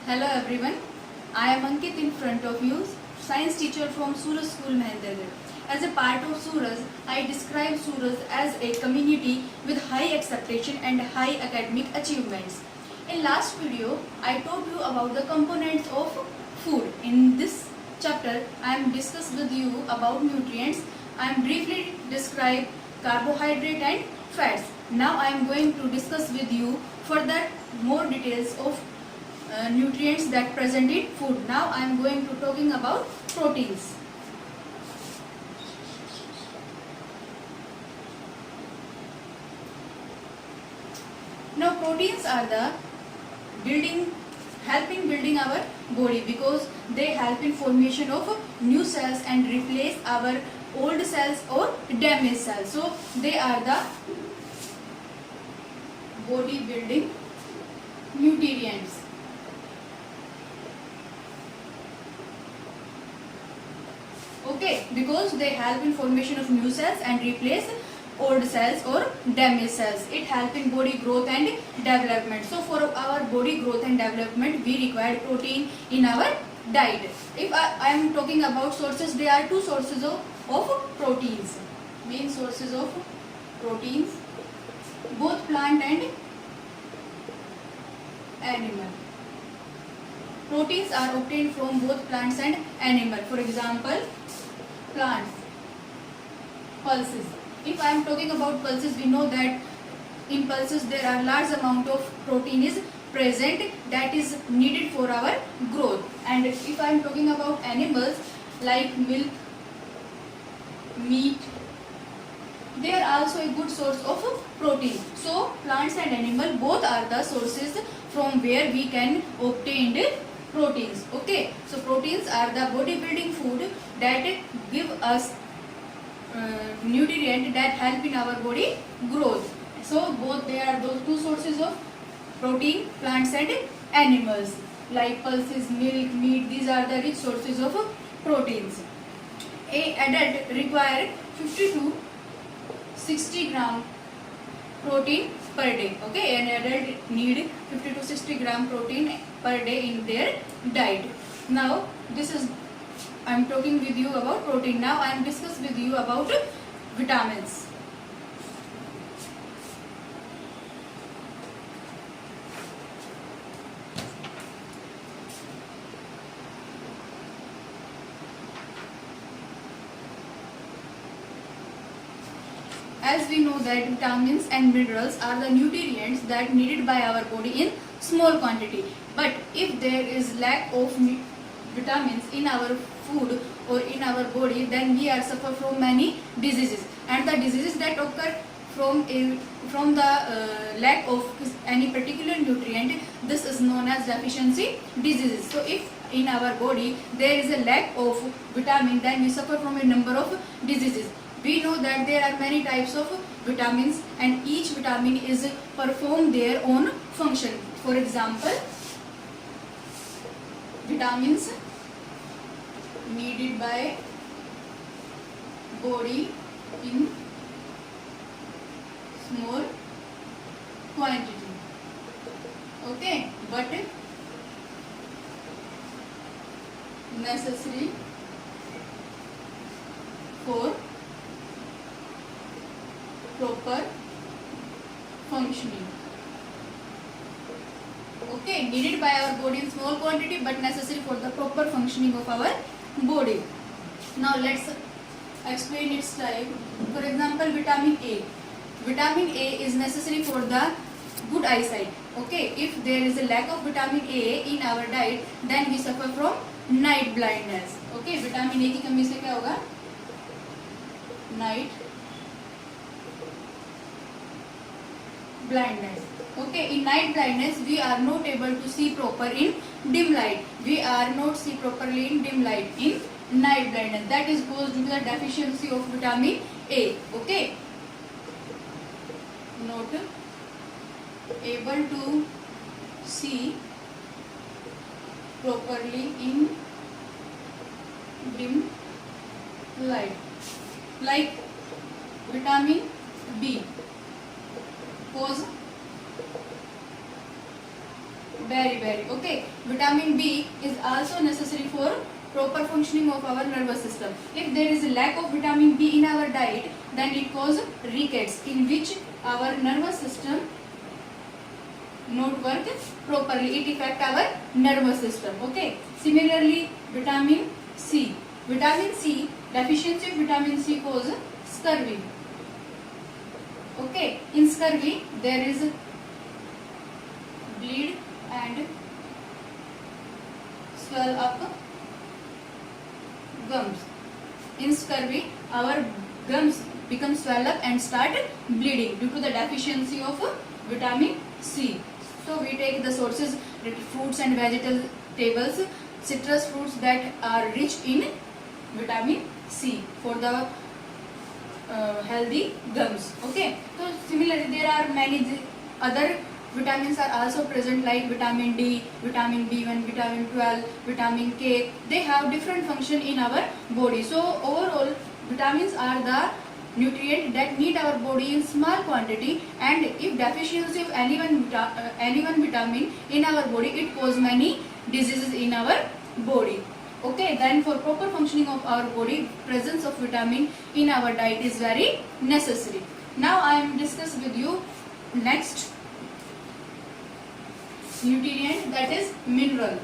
Hello everyone, I am Ankit in front of you, science teacher from Suraj School Mahendragarh. As a part of Suraj, I describe Suraj as a community with high expectation and high academic achievements. In last video, I told you about the components of food. In this chapter, I am discuss with you about nutrients. I am briefly describe carbohydrate and fats. Now I am going to discuss with you further more details of nutrients that present in food. Now I am going to talking about proteins. Now proteins are the helping building our body because they help in formation of new cells and replace our old cells or damaged cells. So they are the body building nutrients. Okay, because they help in formation of new cells and replace old cells or damaged cells. It helps in body growth and development. So for our body growth and development, we require protein in our diet. If I am talking about sources, there are two sources of proteins. Main sources of proteins, both plant and animal. Proteins are obtained from both plants and animal. For example, plants, pulses. If I am talking about pulses, we know that in pulses there are large amount of protein is present that is needed for our growth. And if I am talking about animals like milk, meat, they are also a good source of protein. So plants and animal both are the sources from where we can obtain the proteins. Okay, so proteins are the bodybuilding food that give us nutrient that help in our body growth. So both there are those two sources of protein, plants and animals like pulses, milk, meat. These are the rich sources of proteins. A adult require 50 to 60 gram protein per day. Okay, an adult need 50 to 60 gram protein per day in their diet. Now this is I am talking with you about protein. Now I am discuss with you about vitamins. As we know that vitamins and minerals are the nutrients that needed by our body in small quantity. But if there is lack of vitamins in our food or in our body, then we are suffer from many diseases. And the diseases that occur from the lack of any particular nutrient, this is known as deficiency diseases. So if in our body there is a lack of vitamin, then we suffer from a number of diseases. We know that there are many types of vitamins and each vitamin is perform their own function. For example, vitamins needed by body in small quantity. Okay, but necessary for proper functioning. Okay, needed by our body in small quantity but necessary for the proper functioning of our body. Now let's explain its type. For example, vitamin A. Vitamin A is necessary for the good eyesight. Okay, if there is a lack of vitamin A in our diet, then we suffer from night blindness. Okay, vitamin A की कमी से क्या होगा? Night blindness. Okay, in night blindness we are not able to see proper in dim light. We are not see properly in dim light in night blindness. That is caused due to the deficiency of vitamin A. Okay, not able to see properly in dim light. Like vitamin B cause very. Okay, vitamin B is also necessary for proper functioning of our nervous system. If there is a lack of vitamin B in our diet, then it causes rickets, in which our nervous system not work properly. It affect our nervous system. Okay, similarly vitamin C. Vitamin C, deficiency of vitamin C cause scurvy. Okay, in scurvy there is bleed and swell up gums. In scurvy our gums become swell up and start bleeding due to the deficiency of vitamin C. So we take the sources, fruits and vegetables, citrus fruits that are rich in vitamin C for the healthy gums. Okay, so similarly there are many other vitamins are also present, like vitamin D, vitamin B1, vitamin 12, vitamin K. They have different function in our body. So overall vitamins are the nutrient that need our body in small quantity, and if deficiency of any one vitamin in our body, it cause many diseases in our body. Okay, then for proper functioning of our body, presence of vitamin in our diet is very necessary. Now I am discuss with you next nutrient, that is mineral.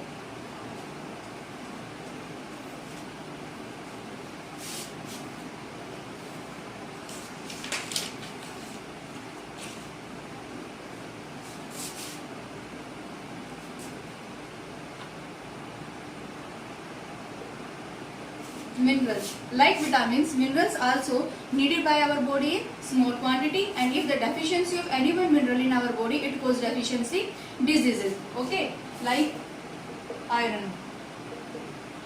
Minerals, like vitamins, minerals also needed by our body in small quantity, and if the deficiency of any one mineral in our body, it causes deficiency diseases. Okay, like iron.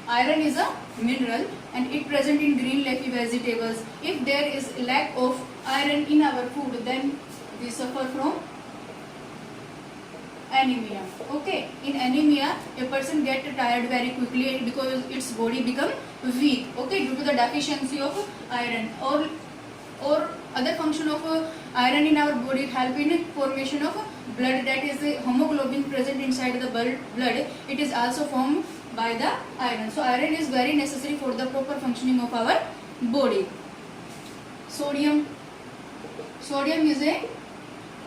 Iron is a mineral and it present in green leafy vegetables. If there is lack of iron in our food, then we suffer from anemia. Okay, in anemia a person get tired very quickly because its body become weak. Okay, due to the deficiency of iron, or other function of iron in our body help in formation of blood, that is the hemoglobin present inside the blood. It is also formed by the iron. So iron is very necessary for the proper functioning of our body. Sodium. Sodium is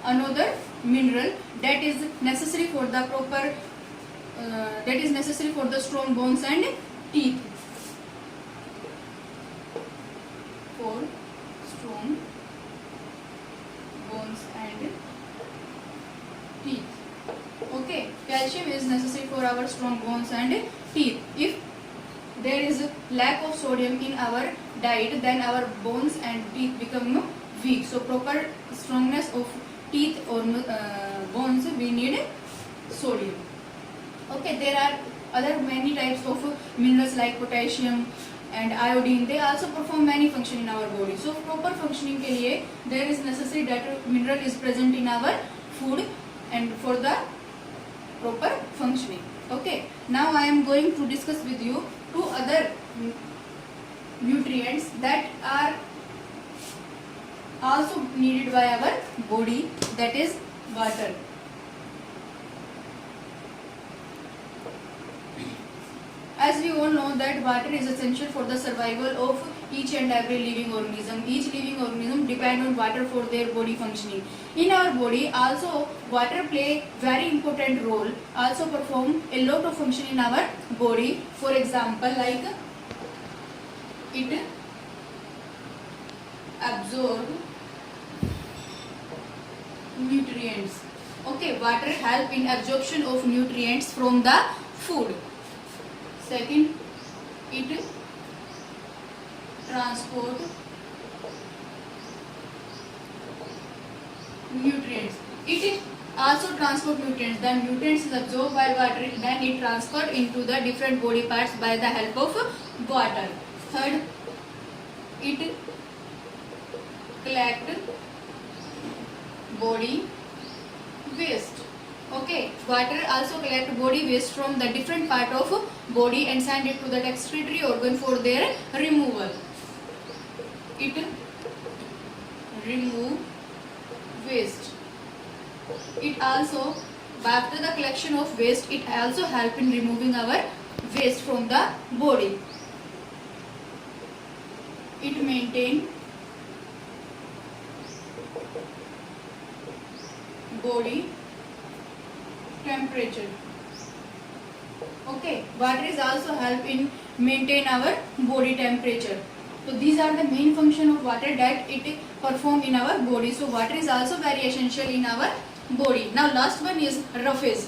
another mineral that is necessary for the proper strong bones and teeth. For strong bones and teeth. Okay, calcium is necessary for our strong bones and teeth. If there is a lack of sodium in our diet, then our bones and teeth become weak. So proper strongness of teeth or bones, we need sodium. Okay, there are other many types of minerals like potassium and iodine. They also perform many function in our body. So proper functioning के लिए there is necessary that mineral is present in our food and for the proper functioning. Okay, now I am going to discuss with you two other nutrients that are also needed by our body, that is water. As we all know that water is essential for the survival of each and every living organism. Each living organism depend on water for their body functioning. In our body also water play very important role, also perform a lot of function in our body. For example, like it absorb nutrients. Okay, water help in absorption of nutrients from the food. Second, it transport nutrients. It also transport nutrients. The nutrients is absorbed by water, then it transferred into the different body parts by the help of water. Third, it collect body waste. Okay, water also collect body waste from the different part of body and send it to the excretory organ for their removal. It remove waste. It also after the collection of waste, it also help in removing our waste from the body. It maintain body temperature. Okay, water is also help in maintain our body temperature. So these are the main function of water that it perform in our body. So water is also very essential in our body. Now last one is roughage.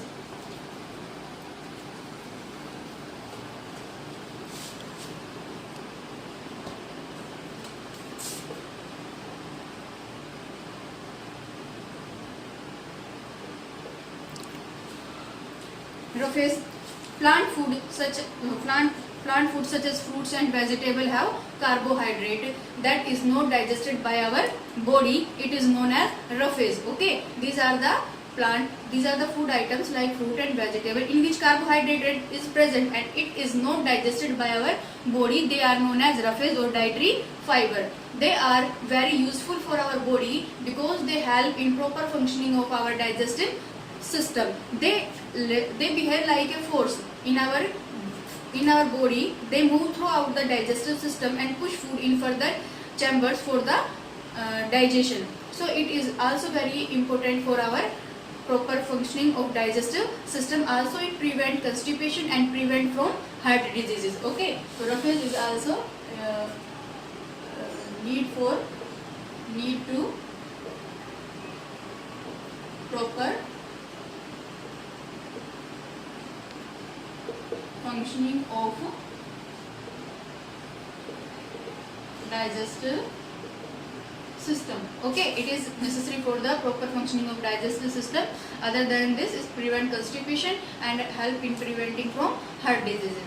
Roughage. Plant food such as fruits and vegetable have carbohydrate that is not digested by our body. It is known as roughage. Okay, these are the food items like fruit and vegetable in which carbohydrate is present and it is not digested by our body. They are known as roughage or dietary fiber. They are very useful for our body because they help in proper functioning of our digestive system. They behave like a force in our body. They move throughout the digestive system and push food in further chambers for the digestion. So it is also very important for our proper functioning of digestive system. Also it prevent constipation and prevent from heart diseases. Okay, so roughage is also need to proper functioning of digestive system. Okay, it is necessary for the proper functioning of digestive system. Other than this, is prevent constipation and help in preventing from heart disease.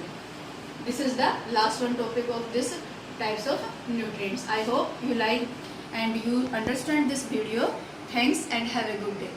This is the last one topic of this types of nutrients. I hope you like and you understand this video. Thanks and have a good day.